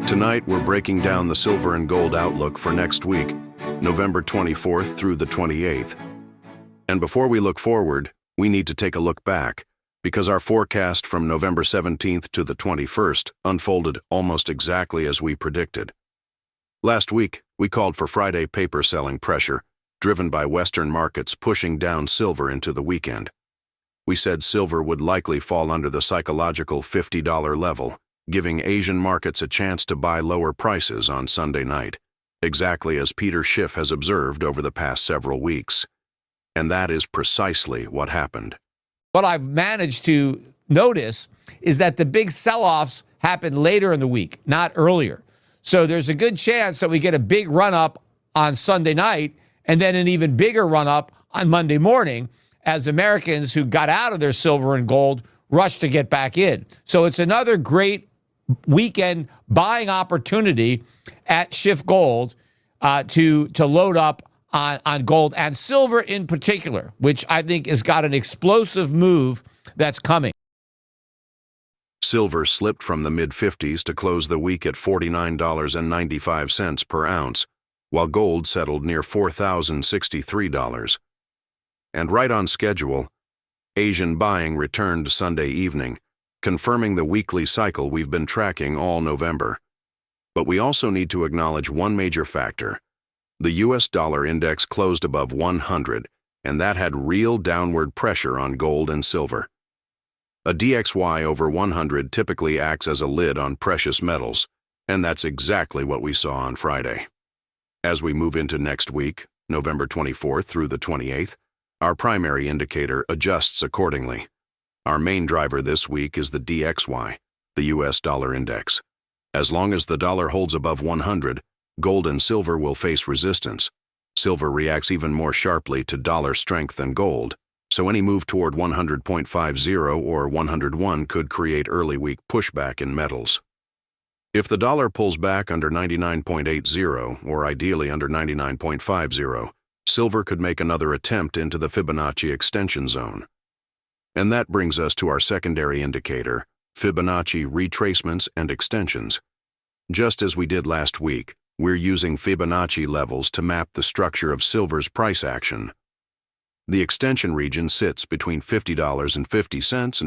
Tonight, we're breaking down the silver and gold outlook for next week, November 24th through the 28th. And before we look forward, we need to take a look back, because our forecast from November 17th to the 21st unfolded almost exactly as we predicted. Last week, we called for Friday paper selling pressure, driven by Western markets pushing down silver into the weekend. We said silver would likely fall under the psychological $50 level, giving Asian markets a chance to buy lower prices on Sunday night, exactly as Peter Schiff has observed over the past several weeks. And that is precisely what happened. What I've managed to notice is that the big sell-offs happen later in the week, not earlier. So there's a good chance that we get a big run-up on Sunday night and then an even bigger run-up on Monday morning as Americans who got out of their silver and gold rush to get back in. So it's another great weekend buying opportunity at Schiff Gold to load up on gold and silver in particular, which I think has got an explosive move that's coming. Silver slipped from the mid-50s to close the week at $49.95 per ounce, while gold settled near $4,063. And right on schedule, Asian buying returned Sunday evening, confirming the weekly cycle we've been tracking all November. But we also need to acknowledge one major factor. The US dollar index closed above 100, and that had real downward pressure on gold and silver. A DXY over 100 typically acts as a lid on precious metals, and that's exactly what we saw on Friday. As we move into next week, November 24th through the 28th, our primary indicator adjusts accordingly. Our main driver this week is the DXY, the US dollar index. As long as the dollar holds above 100, gold and silver will face resistance. Silver reacts even more sharply to dollar strength than gold, so any move toward 100.50 or 101 could create early week pushback in metals. If the dollar pulls back under 99.80, or ideally under 99.50, silver could make another attempt into the Fibonacci extension zone. And that brings us to our secondary indicator, Fibonacci retracements and extensions. Just as we did last week, we're using Fibonacci levels to map the structure of silver's price action. The extension region sits between $50.50 and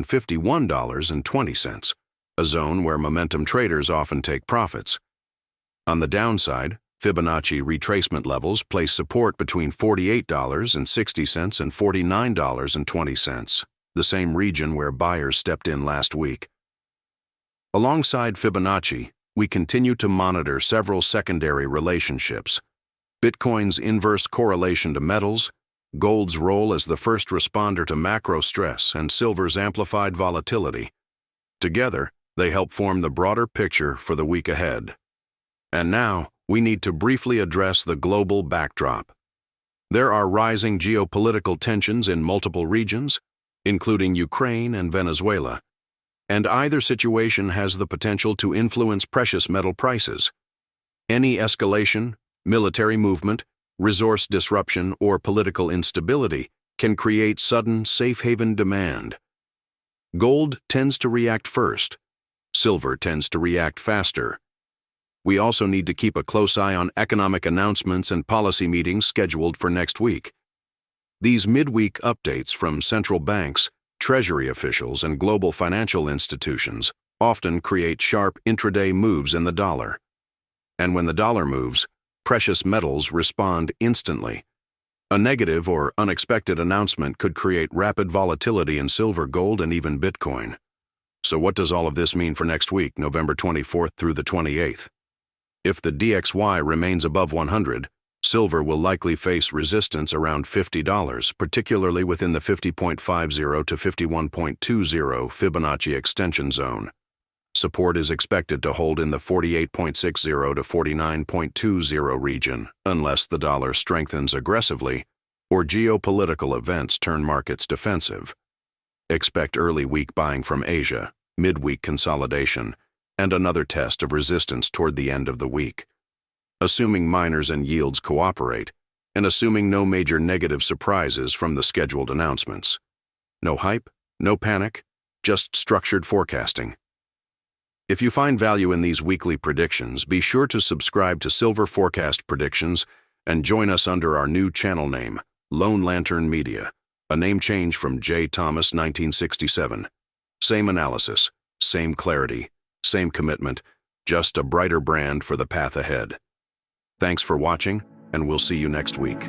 $51.20, a zone where momentum traders often take profits. On the downside, Fibonacci retracement levels place support between $48.60 and $49.20. The same region where buyers stepped in last week. Alongside Fibonacci, we continue to monitor several secondary relationships: Bitcoin's inverse correlation to metals, gold's role as the first responder to macro stress, and silver's amplified volatility. Together, they help form the broader picture for the week ahead. And now, we need to briefly address the global backdrop. There are rising geopolitical tensions in multiple regions, including Ukraine and Venezuela, and either situation has the potential to influence precious metal prices. Any escalation, military movement, resource disruption, or political instability can create sudden safe haven demand. Gold tends to react first. Silver tends to react faster. We also need to keep a close eye on economic announcements and policy meetings scheduled for next week. These midweek updates from central banks, treasury officials, and global financial institutions often create sharp intraday moves in the dollar. And when the dollar moves, precious metals respond instantly. A negative or unexpected announcement could create rapid volatility in silver, gold, and even Bitcoin. So what does all of this mean for next week, November 24th through the 28th? If the DXY remains above 100, silver will likely face resistance around $50, particularly within the 50.50 to 51.20 Fibonacci extension zone. Support is expected to hold in the 48.60 to 49.20 region, unless the dollar strengthens aggressively or geopolitical events turn markets defensive. Expect early week buying from Asia, midweek consolidation, and another test of resistance toward the end of the week. Assuming miners and yields cooperate, and assuming no major negative surprises from the scheduled announcements. No hype, no panic, just structured forecasting. If you find value in these weekly predictions, be sure to subscribe to Silver Forecast Predictions and join us under our new channel name, Lone Lantern Media, a name change from J. Thomas 1967. Same analysis, same clarity, same commitment, just a brighter brand for the path ahead. Thanks for watching, and we'll see you next week.